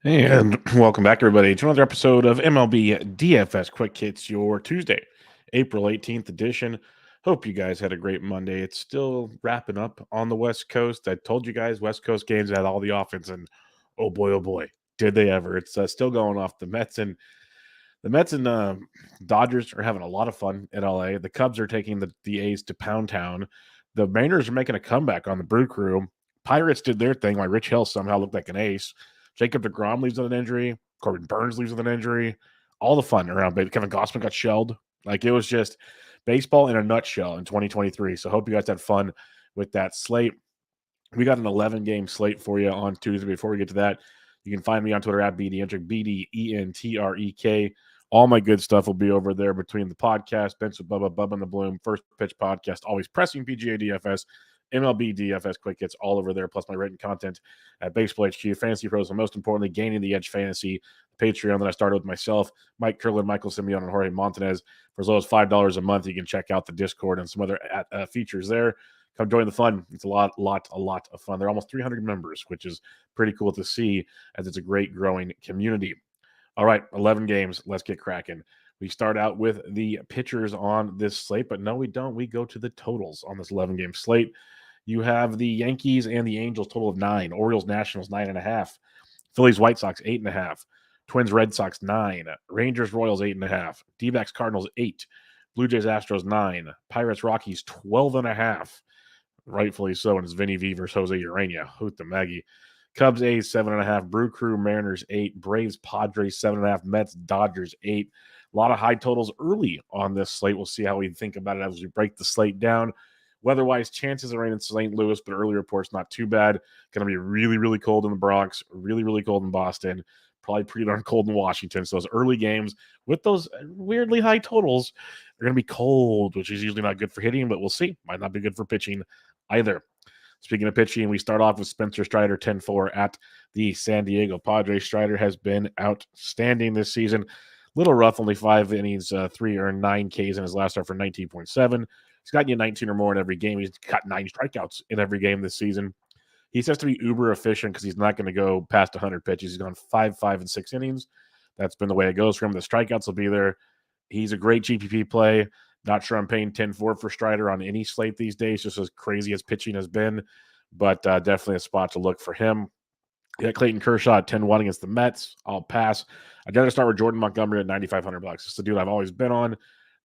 And welcome back, everybody, to another episode of MLB DFS Quick Hits, your Tuesday, April 18th edition. Hope you guys had a great Monday. It's still wrapping up on the West Coast. I told you guys West Coast games had all the offense, and oh boy, did they ever. It's still going off. The Mets and Dodgers are having a lot of fun in LA. The Cubs are taking the A's to Pound Town. The Mariners are making a comeback on the Brew Crew. Pirates did their thing while Rich Hill somehow looked like an ace. Jacob deGrom leaves with an injury. Corbin Burns leaves with an injury. All the fun around, baby. Kevin Gossman got shelled. Like, it was just baseball in a nutshell in 2023. So hope you guys had fun with that slate. We got an 11-game slate for you on Tuesday. Before we get to that, you can find me on Twitter at BDentrek, BDENTREK. All my good stuff will be over there between the podcast, Bench with Bubba, Bubba and the Bloom, First Pitch Podcast, always pressing PGA DFS, MLB DFS Quick Hits, all over there, plus my written content at Baseball HQ, Fantasy Pros, and most importantly, Gaining the Edge Fantasy, Patreon that I started with myself, Mike Curlin, Michael Simeon, and Jorge Montanez. For as low as $5 a month, you can check out the Discord and some other features there. Come join the fun. It's a lot of fun. There are almost 300 members, which is pretty cool to see, as it's a great growing community. All right, 11 games. Let's get cracking. We start out with the pitchers on this slate, but no, we don't. We go to the totals on this 11-game slate. You have the Yankees and the Angels total of 9. Orioles Nationals 9.5. Phillies White Sox 8.5. Twins Red Sox 9. Rangers Royals 8.5. D-backs Cardinals 8. Blue Jays Astros 9. Pirates Rockies 12.5. Rightfully so, and it's Vinny V versus Jose Urania. Hoot the Maggie. Cubs A's 7.5. Brew Crew Mariners 8. Braves Padres 7.5. Mets Dodgers 8. A lot of high totals early on this slate. We'll see how we think about it as we break the slate down. Weather-wise, chances of rain in St. Louis, but early reports not too bad. Going to be really cold in the Bronx, really cold in Boston, probably pretty darn cold in Washington. So those early games with those weirdly high totals are going to be cold, which is usually not good for hitting, but we'll see. Might not be good for pitching either. Speaking of pitching, we start off with Spencer Strider, 10-4 at the San Diego Padres. Strider has been outstanding this season. Little rough, only 5 innings, 3 or 9 Ks in his last start for 19.7. He's gotten you 19 or more in every game. He's got 9 strikeouts in every game this season. He says to be uber efficient because he's not going to go past 100 pitches. He's gone 5, 5, and 6 innings. That's been the way it goes for him. The strikeouts will be there. He's a great GPP play. Not sure I'm paying 10-4 for Strider on any slate these days, just as crazy as pitching has been. But definitely a spot to look for him. You got Clayton Kershaw at 10-1 against the Mets. I'll pass. I'd rather start with Jordan Montgomery at $9,500. It's the dude I've always been on.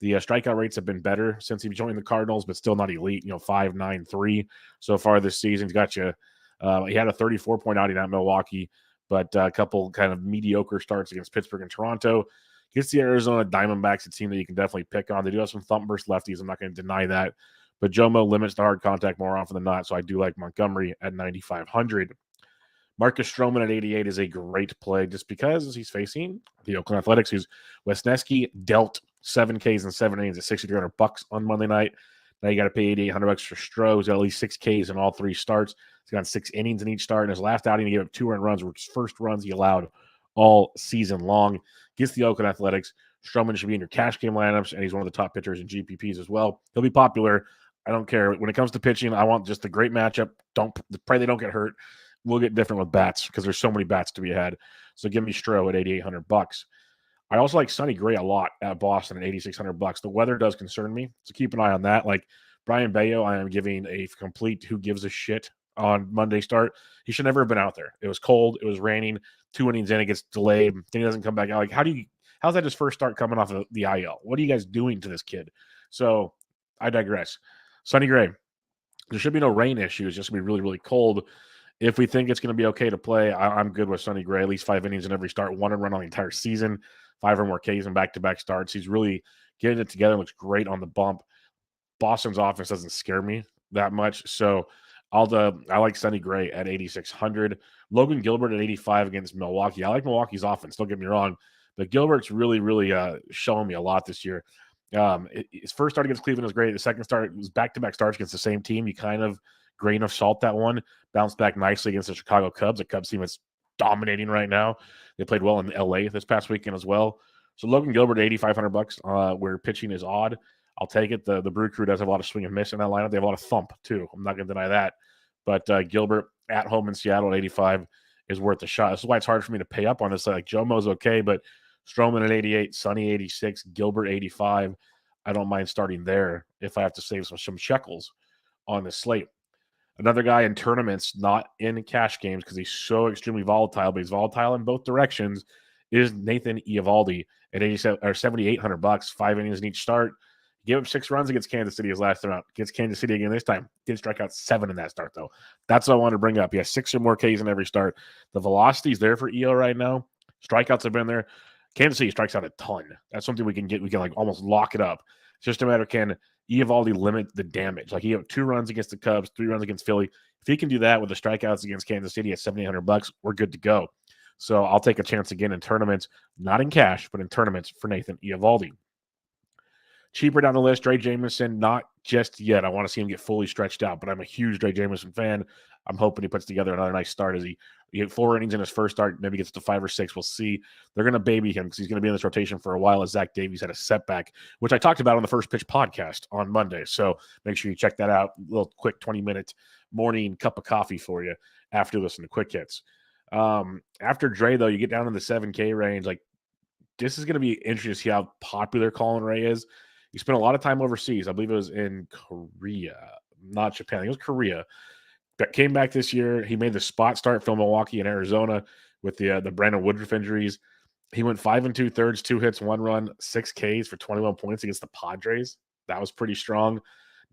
The strikeout rates have been better since he joined the Cardinals, but still not elite. 5, 9, 3 so far this season. He's got you. He had a 34-point outing at Milwaukee, but a couple kind of mediocre starts against Pittsburgh and Toronto. Gets the Arizona Diamondbacks, a team that you can definitely pick on. They do have some thump burst lefties. I'm not going to deny that. But Jomo limits the hard contact more often than not, so I do like Montgomery at 9,500. Marcus Stroman at 88 is a great play just because he's facing the Oakland Athletics, who's Wesneski dealt 7 Ks and 7 innings at $6,300 on Monday night. Now you got to pay $8,800 for Stroh. He's got at least 6 Ks in all 3 starts. He's got 6 innings in each start. In his last outing, he gave up 2 earned runs, which first runs he allowed all season long. Against the Oakland Athletics, Stroman should be in your cash game lineups, and he's one of the top pitchers in GPPs as well. He'll be popular. I don't care. When it comes to pitching, I want just a great matchup. Pray they don't get hurt. We'll get different with bats because there's so many bats to be had. So give me Stroh at $8,800. I also like Sonny Gray a lot at Boston at $8,600. The weather does concern me, so keep an eye on that. Like Brian Bayo, I am giving a complete who gives a shit on Monday start. He should never have been out there. It was cold. It was raining. 2 innings in, it gets delayed. Then he doesn't come back out. Like, how's that his first start coming off of the IL? What are you guys doing to this kid? So I digress. Sonny Gray, there should be no rain issue. It's just going to be really cold. If we think it's going to be okay to play, I'm good with Sonny Gray. At least 5 innings in every start, 1 run on the entire season, 5 or more Ks in back-to-back starts. He's really getting it together. Looks great on the bump. Boston's offense doesn't scare me that much, so I like Sonny Gray at 8,600. Logan Gilbert at 85 against Milwaukee. I like Milwaukee's offense. Don't get me wrong, but Gilbert's really showing me a lot this year. His first start against Cleveland was great. The second start, it was back-to-back starts against the same team. You kind of grain of salt that one. Bounced back nicely against the Chicago Cubs, a Cubs team that's dominating right now. They played well in LA this past weekend as well. So Logan Gilbert at $8,500, where pitching is odd. I'll take it. The Brew Crew does have a lot of swing and miss in that lineup. They have a lot of thump too. I'm not going to deny that. But Gilbert at home in Seattle at 85 is worth a shot. This is why it's hard for me to pay up on this. Like Jomo's okay, but Stroman at 88, Sonny 86, Gilbert 85. I don't mind starting there if I have to save some shekels on the slate. Another guy in tournaments, not in cash games because he's so extremely volatile, but he's volatile in both directions, is Nathan Eovaldi at 87 or $7,800, 5 innings in each start. He gave up 6 runs against Kansas City his last time out. Against Kansas City again this time. Did strike out 7 in that start, though. That's what I wanted to bring up. He has 6 or more Ks in every start. The velocity's there for EO right now. Strikeouts have been there. Kansas City strikes out a ton. That's something we can get. We can like almost lock it up. It's just a matter of can Eovaldi limit the damage. Like he had 2 runs against the Cubs, 3 runs against Philly. If he can do that with the strikeouts against Kansas City at $7,800, we're good to go. So I'll take a chance again in tournaments, not in cash, but in tournaments for Nathan Eovaldi. Cheaper down the list, Dre Jameson, not just yet. I want to see him get fully stretched out, but I'm a huge Dre Jameson fan. I'm hoping he puts together another nice start as he had 4 innings in his first start, maybe gets to 5 or 6. We'll see. They're going to baby him because he's going to be in this rotation for a while as Zach Davies had a setback, which I talked about on the First Pitch podcast on Monday. So make sure you check that out. A little quick 20-minute morning cup of coffee for you after listening to Quick Hits. After Dre, though, you get down in the 7K range. Like, this is going to be interesting to see how popular Colin Ray is. He spent a lot of time overseas. I believe it was in Korea, not Japan. I think it was Korea. But came back this year. He made the spot start for Milwaukee and Arizona with the Brandon Woodruff injuries. He went 5 2/3, 2 hits, 1 run, 6 Ks for 21 points against the Padres. That was pretty strong.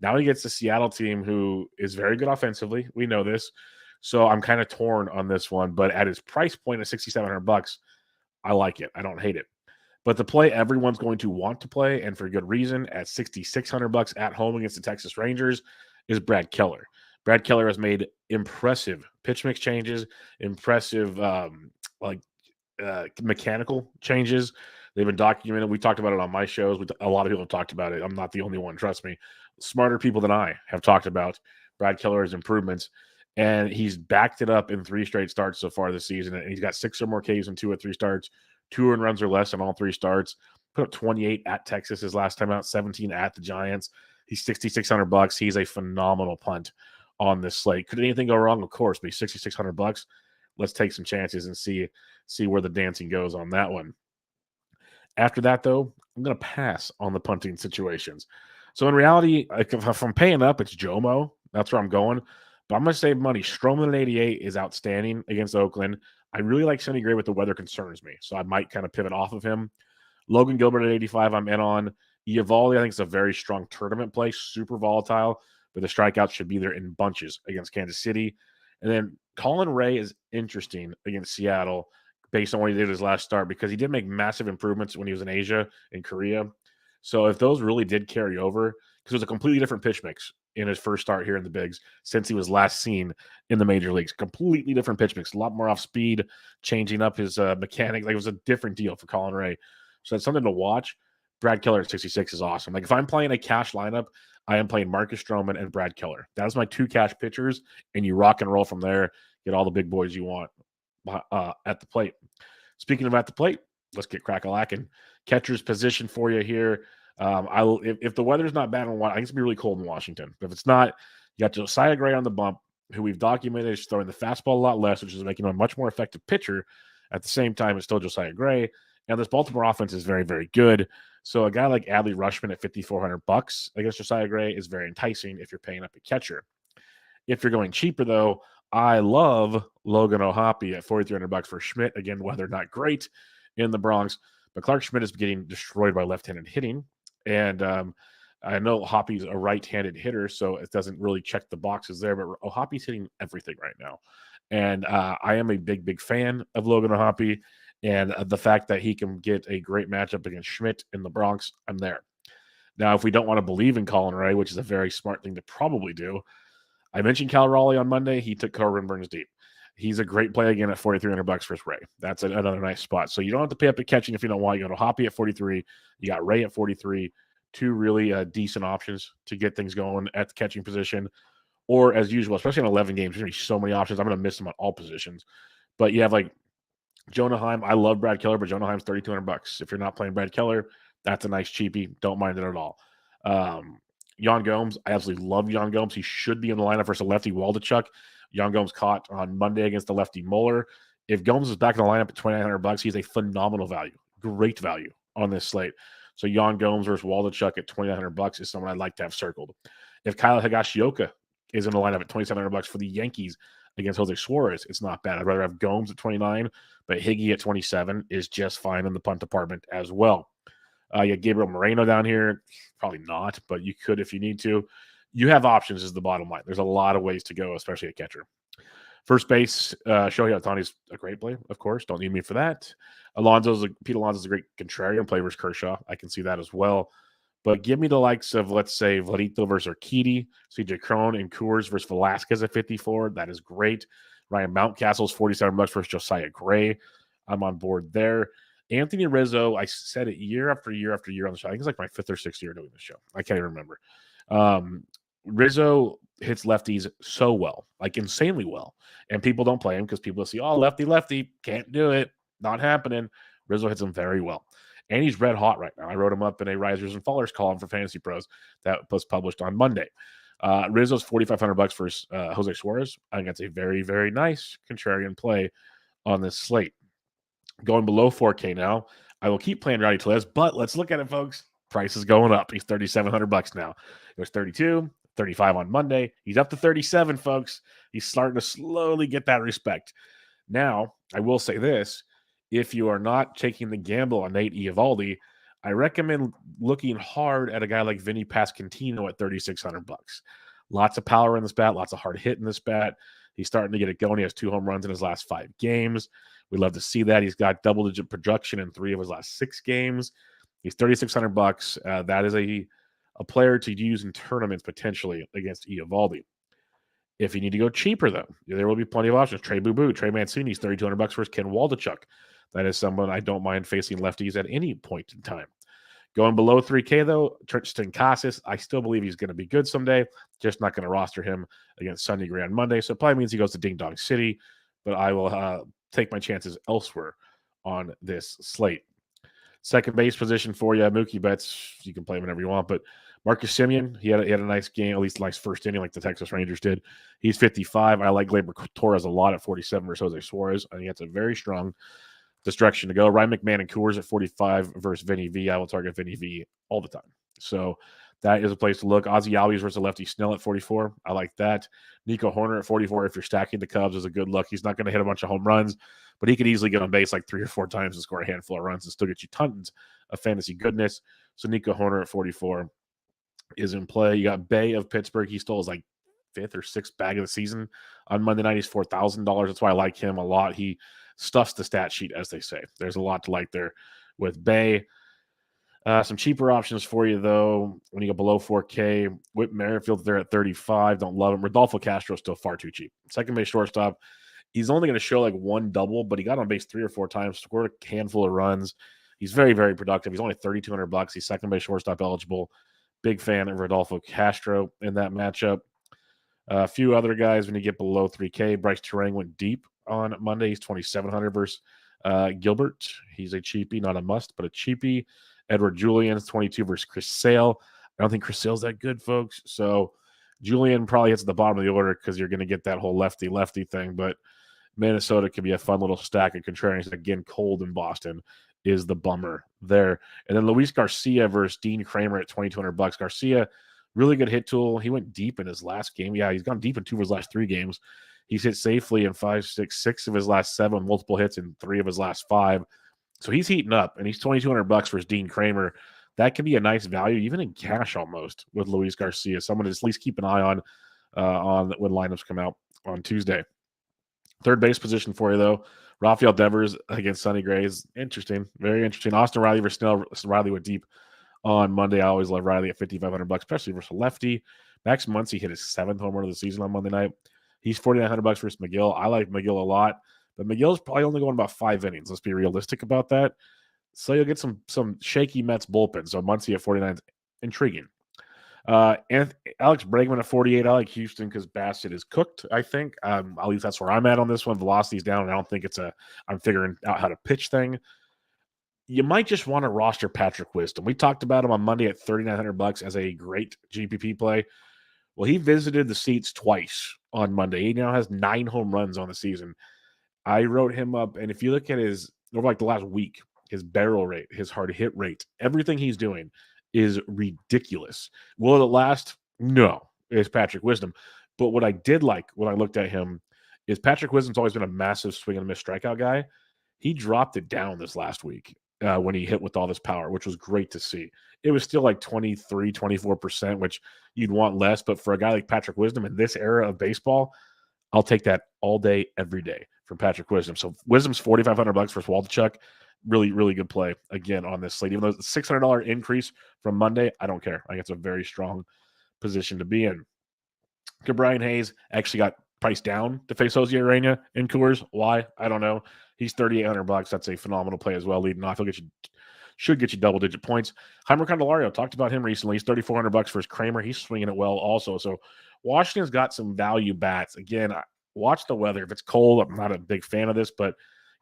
Now he gets the Seattle team, who is very good offensively. We know this. So I'm kind of torn on this one. But at his price point of $6,700, I like it. I don't hate it. But the play everyone's going to want to play, and for good reason, at $6,600 at home against the Texas Rangers, is Brad Keller. Brad Keller has made impressive pitch mix changes, impressive mechanical changes. They've been documented. We talked about it on my shows. A lot of people have talked about it. I'm not the only one. Trust me. Smarter people than I have talked about Brad Keller's improvements, and he's backed it up in 3 straight starts so far this season. And he's got 6 or more Ks in 2 or 3 starts, 2 earned runs or less in all 3 starts. Put up 28 at Texas his last time out, 17 at the Giants. He's $6,600. He's a phenomenal punt on this slate. Could anything go wrong? Of course, but he's $6,600. Let's take some chances and see where the dancing goes on that one. After that, though, I'm going to pass on the punting situations. So in reality, if I'm paying up, it's Jomo. That's where I'm going. But I'm going to save money. Stroman at 88 is outstanding against Oakland. I really like Sonny Gray, but the weather concerns me. So I might kind of pivot off of him. Logan Gilbert at 85, I'm in on. Eovaldi, I think, is a very strong tournament play, super volatile, but the strikeouts should be there in bunches against Kansas City. And then Colin Ray is interesting against Seattle based on what he did his last start because he did make massive improvements when he was in Asia and Korea. So if those really did carry over, because it was a completely different pitch mix in his first start here in the bigs since he was last seen in the major leagues. Completely different pitch mix, a lot more off speed, changing up his mechanics. Like it was a different deal for Colin Ray. So it's something to watch. Brad Keller at 66 is awesome. Like if I'm playing a cash lineup, I am playing Marcus Stroman and Brad Keller. That is my 2 cash pitchers, and you rock and roll from there. Get all the big boys you want at the plate. Speaking of at the plate, let's get crack-a-lackin'. Catcher's position for you here. If the weather's not bad on Washington, I think it's going to be really cold in Washington. But if it's not, you got Josiah Gray on the bump, who we've documented is throwing the fastball a lot less, which is making him a much more effective pitcher. At the same time, it's still Josiah Gray. And this Baltimore offense is very, very good. So a guy like Adley Rutschman at $5,400 against Josiah Gray is very enticing if you're paying up a catcher. If you're going cheaper, though, I love Logan O'Hoppe at $4,300 for Schmidt. Again, weather not great in the Bronx, but Clark Schmidt is getting destroyed by left-handed hitting. And I know Hoppe's a right-handed hitter, so it doesn't really check the boxes there, but O'Hoppe's hitting everything right now. And I am a big, big fan of Logan O'Hoppe. And the fact that he can get a great matchup against Schmidt in the Bronx, I'm there. Now, if we don't want to believe in Colin Ray, which is a very smart thing to probably do, I mentioned Cal Raleigh on Monday. He took Corbin Burns deep. He's a great play again at $4,300 for Ray. That's another nice spot. So you don't have to pay up at catching if you don't want. You go to Hoppe at 43. You got Ray at 43. 2 really decent options to get things going at the catching position. Or as usual, especially in 11 games, there's going to be so many options. I'm going to miss them on all positions. But you have like Jonah Heim. I love Brad Keller, but Jonah Heim's $3,200. If you're not playing Brad Keller, that's a nice cheapie. Don't mind it at all. Yan Gomes, I absolutely love Yan Gomes. He should be in the lineup versus a lefty Waldachuk. Yan Gomes caught on Monday against the lefty Mueller. If Gomes is back in the lineup at $2,900, he's a phenomenal value, great value on this slate. So Yan Gomes versus Waldichuk at $2,900 is someone I'd like to have circled. If Kyle Higashioka is in the lineup at $2,700 for the Yankees against Jose Suarez, it's not bad. I'd rather have Gomes at 29, but Higgy at 27 is just fine in the punt department as well. You got Gabriel Moreno down here. Probably not, but you could if you need to. You have options is the bottom line. There's a lot of ways to go, especially at catcher. First base, Shohei Ohtani's a great play, of course. Don't need me for that. Pete Alonso's a great contrarian play versus Kershaw. I can see that as well. But give me the likes of, let's say, Vladito versus Urquidy, CJ Cron and Coors versus Velasquez at 54. That is great. Ryan Mountcastle's $47 versus Josiah Gray. I'm on board there. Anthony Rizzo, I said it year after year after year on the show. I think it's like my 5th or 6th year doing the show. I can't even remember. Rizzo hits lefties so well, like insanely well. And people don't play him because people see, oh, lefty, can't do it. Not happening. Rizzo hits him very well. And he's red hot right now. I wrote him up in a Risers and Fallers column for Fantasy Pros that was published on Monday. Rizzo's $4,500 for Jose Suarez. I think that's a very, very nice contrarian play on this slate. Going below 4K now. I will keep playing Rowdy Tellez, but let's look at it, folks. Price is going up. He's $3,700 now. It was 32, 35 on Monday. He's up to 37, folks. He's starting to slowly get that respect. Now, I will say this. If you are not taking the gamble on Nate Eovaldi, I recommend looking hard at a guy like Vinny Pasquantino at $3,600. Lots of power in this bat, lots of hard hit in this bat. He's starting to get it going. He has 2 home runs in his last 5 games. We'd love to see that. He's got double-digit production in 3 of his last 6 games. He's $3,600. That is a player to use in tournaments potentially against Eovaldi. If you need to go cheaper, though, there will be plenty of options. Trey Boo-Boo, Trey Mancini's $3,200 versus Ken Waldichuk. That is someone I don't mind facing lefties at any point in time. Going below 3K, though, Tristan Casas, I still believe he's going to be good someday. Just not going to roster him against Sonny Gray on Monday. So it probably means he goes to Ding Dong City, but I will take my chances elsewhere on this slate. Second base position for you, Mookie Betts. You can play him whenever you want, but Marcus Semien, he had a nice game, at least nice first inning like the Texas Rangers did. He's 55. I like Gleyber Torres a lot at 47 versus Jose Suarez. I think that's a very strong direction to go. Ryan McMahon and Coors at 45 versus Vinny V. I will target Vinny V all the time. So that is a place to look. Ozzie Albies versus Lefty Snell at 44. I like that. Nico Horner at 44. If you're stacking the Cubs, is a good look. He's not going to hit a bunch of home runs, but he could easily get on base like 3 or 4 times and score a handful of runs and still get you tons of fantasy goodness. So Nico Horner at 44 is in play. You got Bay of Pittsburgh. He stole his like 5th or 6th bag of the season on Monday night. He's $4,000. That's why I like him a lot. He stuffs the stat sheet, as they say. There's a lot to like there with Bay. Some cheaper options for you, though, when you go below 4K. Whit Merrifield there at 35. Don't love him. Rodolfo Castro is still far too cheap. Second base shortstop. He's only going to show like 1 double, but he got on base 3 or 4 times, scored a handful of runs. He's very, very productive. He's only $3,200. He's second base shortstop eligible. Big fan of Rodolfo Castro in that matchup. A few other guys when you get below 3K. Bryce Terang went deep on Monday. He's $2,700 versus Gilbert. He's a cheapie, not a must, but a cheapie. Edward Julian's 22 versus Chris Sale. I don't think Chris Sale's that good, folks. So Julian probably hits at the bottom of the order because you're going to get that whole lefty-lefty thing. But Minnesota could be a fun little stack of contrarians. Again, cold in Boston is the bummer there. And then Luis Garcia versus Dean Kramer at $2,200. Garcia, really good hit tool. He went deep in his last game. Yeah, he's gone deep in 2 of his last 3 games. He's hit safely in 6 of his last 7, multiple hits in 3 of his last 5. So he's heating up, and he's $2,200 for Dean Kramer. That can be a nice value, even in cash almost, with Luis Garcia. Someone to at least keep an eye on when lineups come out on Tuesday. Third base position for you, though. Rafael Devers against Sonny Gray is interesting, very interesting. Austin Riley versus Snell. Riley went deep on Monday. I always love Riley at $5,500, especially versus a lefty. Max Muncy hit his 7th home run of the season on Monday night. He's $4,900 versus McGill. I like McGill a lot, but McGill's probably only going about 5 innings. Let's be realistic about that. So you'll get some shaky Mets bullpen. So Muncy at 49 is intriguing. And Alex Bregman at 48. I like Houston because Bassett is cooked, I think. At least that's where I'm at on this one. Velocity's down, and I don't think it's I'm figuring out how to pitch thing. You might just want to roster Patrick Wisdom. We talked about him on Monday at $3,900 as a great GPP play. Well, he visited the seats twice on Monday. He now has 9 home runs on the season. I wrote him up, and if you look at his over like the last week, his barrel rate, his hard hit rate, everything he's doing is ridiculous. Will it last? No, it's Patrick Wisdom. But what I did like when I looked at him is Patrick Wisdom's always been a massive swing and miss strikeout guy. He dropped it down this last week when he hit with all this power, which was great to see. It was still like 23, 24%, which you'd want less. But for a guy like Patrick Wisdom in this era of baseball, I'll take that all day, every day from Patrick Wisdom. So Wisdom's $4,500 for Waldichuk. Really, really good play again on this slate. Even though it's a $600 increase from Monday, I don't care. I think it's a very strong position to be in. Brian Hayes actually got priced down to face Jose Urena in Coors. Why? I don't know. He's $3,800. That's a phenomenal play as well. Leading off, should get you double-digit points. Heimer Candelario, talked about him recently. He's $3,400 for his Kramer. He's swinging it well also. So Washington's got some value bats. Again, watch the weather. If it's cold, I'm not a big fan of this, but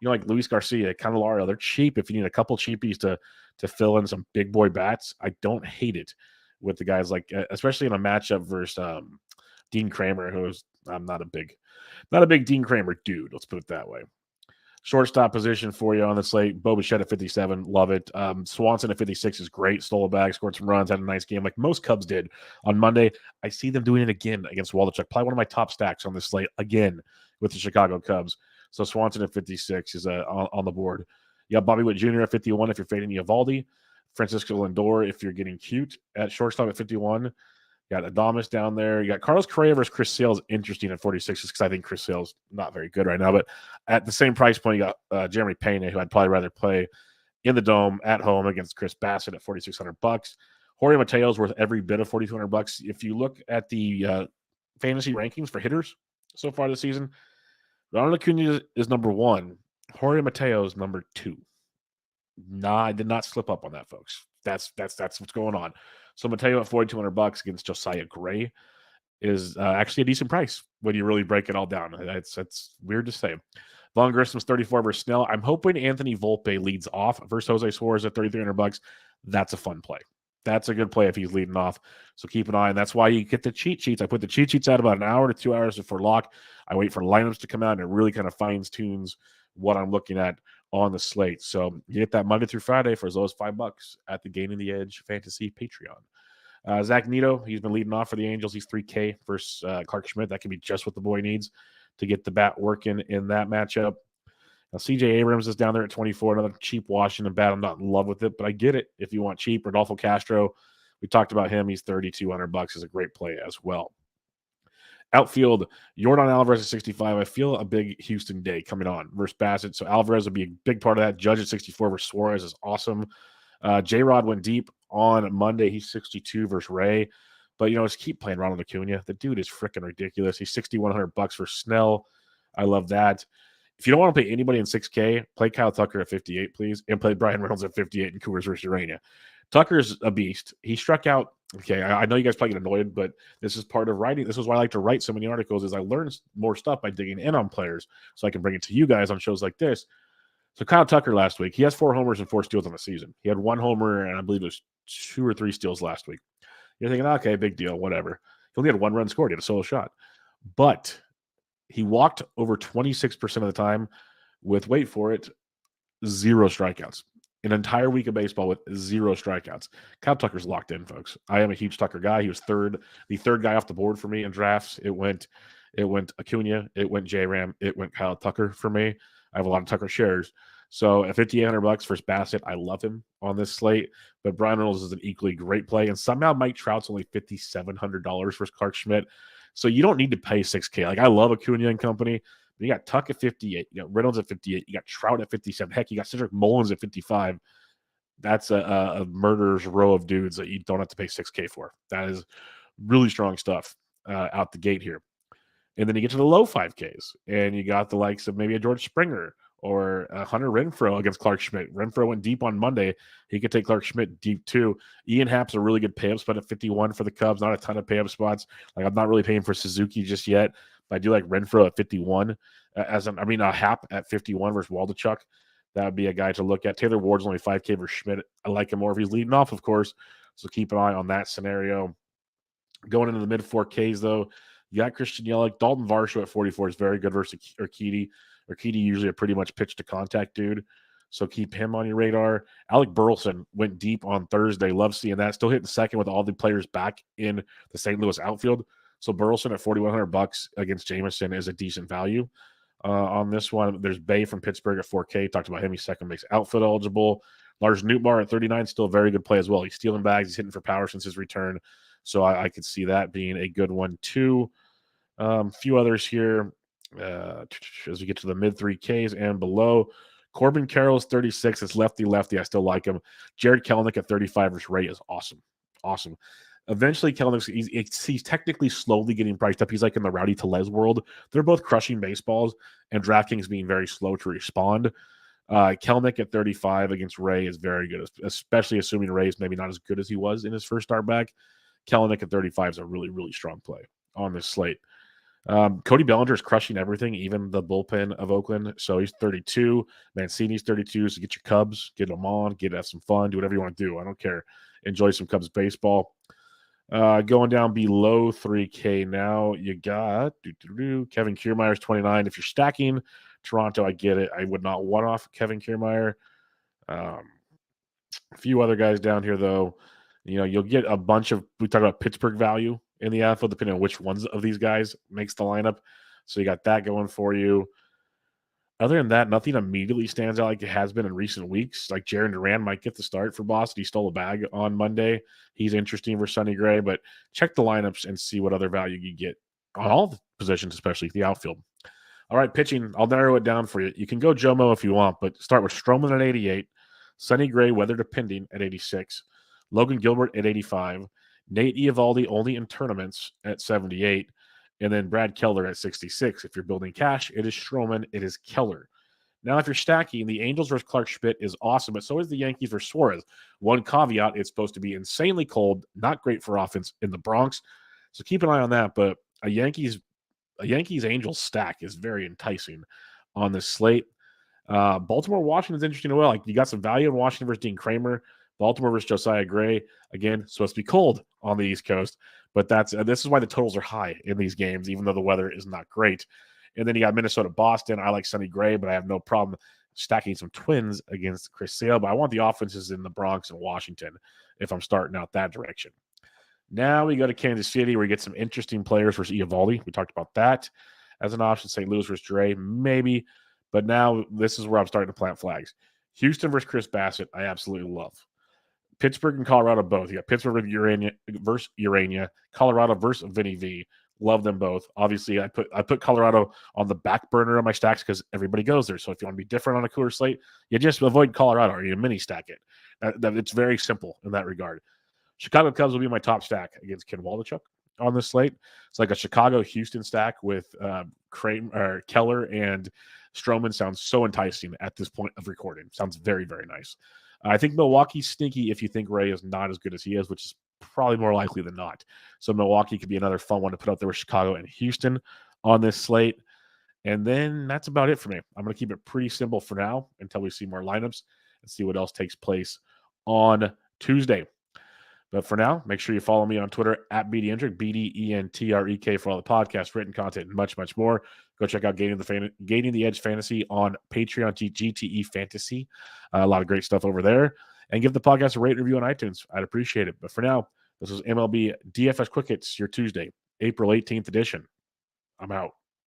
like Luis Garcia, Candelario, they're cheap. If you need a couple cheapies to fill in some big boy bats, I don't hate it with the guys like, especially in a matchup versus Dean Kramer, who's I'm not a big Dean Kramer dude. Let's put it that way. Shortstop position for you on the slate. Bo Bichette at 57. Love it. Swanson at 56 is great. Stole a bag, scored some runs, had a nice game like most Cubs did on Monday. I see them doing it again against Waldichuk. Probably one of my top stacks on this slate again with the Chicago Cubs. So Swanson at 56 is on the board. You got Bobby Witt Jr. at 51 if you're fading Eovaldi. Francisco Lindor if you're getting cute at shortstop at 51. You got Adames down there. You got Carlos Correa versus Chris Sale's interesting at 46 because I think Chris Sale's not very good right now. But at the same price point, you got Jeremy Pena, who I'd probably rather play in the Dome at home against Chris Bassett at $4,600. Jorge Mateo's worth every bit of $4,200. If you look at the fantasy rankings for hitters so far this season, Ronald Acuna is number 1. Jorge Mateo is number 2. Nah, I did not slip up on that, folks. That's what's going on. So Mateo at $4,200 against Josiah Gray is actually a decent price when you really break it all down. That's weird to say. Vaughn Grissom's 34 versus Snell. I'm hoping Anthony Volpe leads off versus Jose Suarez at $3,300. That's a fun play. That's a good play if he's leading off. So keep an eye. And that's why you get the cheat sheets. I put the cheat sheets out about an hour to 2 hours before lock. I wait for lineups to come out, and it really kind of fines tunes what I'm looking at on the slate. So you get that Monday through Friday for as low as $5 at the Gaining the Edge Fantasy Patreon. Zach Neto, he's been leading off for the Angels. He's $3K versus Clark Schmidt. That can be just what the boy needs to get the bat working in that matchup. Now, CJ Abrams is down there at 24, another cheap Washington bat. I'm not in love with it, but I get it if you want cheap. Rodolfo Castro, we talked about him. He's $3,200 is a great play as well. Outfield, Yordan Alvarez at 65. I feel a big Houston day coming on versus Bassett. So Alvarez will be a big part of that. Judge at 64 versus Suarez is awesome. J-Rod went deep on Monday. He's 62 versus Ray. But, just keep playing Ronald Acuna. The dude is freaking ridiculous. He's $6,100 for Snell. I love that. If you don't want to pay anybody in 6K, play Kyle Tucker at 58, please, and play Brian Reynolds at 58 in Coors versus Urania. Tucker's a beast. He struck out. Okay, I know you guys probably get annoyed, but this is part of writing. This is why I like to write so many articles, is I learn more stuff by digging in on players so I can bring it to you guys on shows like this. So Kyle Tucker last week, he has 4 homers and 4 steals on the season. He had 1 homer, and I believe it was 2 or 3 steals last week. You're thinking, okay, big deal, whatever. He only had 1 run scored. He had a solo shot. But he walked over 26% of the time with, wait for it, 0 strikeouts. An entire week of baseball with 0 strikeouts. Kyle Tucker's locked in, folks. I am a huge Tucker guy. He was the third guy off the board for me in drafts. It went Acuna, it went J-Ram, it went Kyle Tucker for me. I have a lot of Tucker shares. So at $5,800 for Bassett, I love him on this slate. But Brian Reynolds is an equally great play. And somehow Mike Trout's only $5,700 for Clark Schmidt. So you don't need to pay $6K. Like, I love Acuna and company. You got Tuck at 58. You got Reynolds at 58. You got Trout at 57. Heck, you got Cedric Mullins at 55. That's a murderer's row of dudes that you don't have to pay $6K for. That is really strong stuff out the gate here. And then you get to the low 5Ks, and you got the likes of maybe a George Springer or Hunter Renfroe against Clark Schmidt. Renfroe went deep on Monday. He could take Clark Schmidt deep too. Ian Happ's a really good pay-up spot at 51 for the Cubs. Not a ton of pay-up spots. Like, I'm not really paying for Suzuki just yet. But I do like Renfroe at 51. Happ at 51 versus Waldichuk. That would be a guy to look at. Taylor Ward's only 5K versus Schmidt. I like him more if he's leading off, of course. So keep an eye on that scenario. Going into the mid 4Ks, though, you got Christian Yelich. Dalton Varsho at 44 is very good versus Urquidy. Urquidy usually a pretty much pitch to contact dude, so keep him on your radar. Alec Burleson went deep on Thursday. Love seeing that. Still hitting second with all the players back in the St. Louis outfield. So Burleson at $4,100 against Jameson is a decent value. On this one, there's Bay from Pittsburgh at 4K. Talked about him. He's second base outfield eligible. Lars Nootbaar at 39, still a very good play as well. He's stealing bags. He's hitting for power since his return. So I could see that being a good one too. A few others here as we get to the mid 3Ks and below. Corbin Carroll is 36. It's lefty. I still like him. Jared Kelenic at 35 versus Ray is awesome. Awesome. Eventually, Kelenic, he's technically slowly getting priced up. He's like in the Rowdy Tellez world. They're both crushing baseballs, and DraftKings being very slow to respond. Kelenic at 35 against Ray is very good, especially assuming Ray is maybe not as good as he was in his first start back. Kelenic at 35 is a really, really strong play on this slate. Cody Bellinger is crushing everything, even the bullpen of Oakland. So he's 32. Mancini's 32. So get your Cubs, get them on, have some fun, do whatever you want to do. I don't care. Enjoy some Cubs baseball. Going down below 3K now, you got Kevin Kiermaier's 29. If you're stacking Toronto, I get it. I would not want off Kevin Kiermaier. A few other guys down here, though. You'll get a bunch of, we talk about Pittsburgh value in the outfield, depending on which ones of these guys makes the lineup. So you got that going for you. Other than that, nothing immediately stands out like it has been in recent weeks. Like Jarren Duran might get the start for Boston. He stole a bag on Monday. He's interesting for Sonny Gray, but check the lineups and see what other value you get on all the positions, especially the outfield. All right, pitching, I'll narrow it down for you. You can go Jomo if you want, but start with Stroman at 88, Sonny Gray, weather depending, at 86, Logan Gilbert at 85, Nate Eovaldi only in tournaments at 78, and then Brad Keller at 66. If you're building cash, it is Stroman, it is Keller. Now, if you're stacking, the Angels versus Clark Schmidt is awesome, but so is the Yankees versus Suarez. One caveat, it's supposed to be insanely cold, not great for offense in the Bronx. So keep an eye on that, but a Yankees-Angels stack is very enticing on this slate. Baltimore-Washington is interesting as well. Like, you got some value in Washington versus Dean Kramer. Baltimore versus Josiah Gray, again, supposed to be cold on the East Coast, but this is why the totals are high in these games, even though the weather is not great. And then you got Minnesota-Boston. I like Sonny Gray, but I have no problem stacking some Twins against Chris Sale, but I want the offenses in the Bronx and Washington if I'm starting out that direction. Now we go to Kansas City where you get some interesting players versus Eovaldi. We talked about that as an option. St. Louis versus Dre, maybe. But now this is where I'm starting to plant flags. Houston versus Chris Bassett, I absolutely love. Pittsburgh and Colorado both. You got Pittsburgh versus Urania, Colorado versus Vinny V. Love them both. Obviously, I put Colorado on the back burner of my stacks because everybody goes there. So if you want to be different on a cooler slate, you just avoid Colorado or you mini stack it. It's very simple in that regard. Chicago Cubs will be my top stack against Ken Waldichuk on this slate. It's like a Chicago-Houston stack with Keller and Stroman. Sounds so enticing at this point of recording. Sounds very, very nice. I think Milwaukee's sneaky if you think Ray is not as good as he is, which is probably more likely than not. So Milwaukee could be another fun one to put out there with Chicago and Houston on this slate. And then that's about it for me. I'm going to keep it pretty simple for now until we see more lineups and see what else takes place on Tuesday. But for now, make sure you follow me on Twitter at BDentrek, BDENTREK, for all the podcasts, written content, and much, much more. Go check out Gaining the Edge Fantasy on Patreon, GTE Fantasy. A lot of great stuff over there. And give the podcast a rate review on iTunes. I'd appreciate it. But for now, this is MLB DFS Quick Hits, your Tuesday, April 18th edition. I'm out.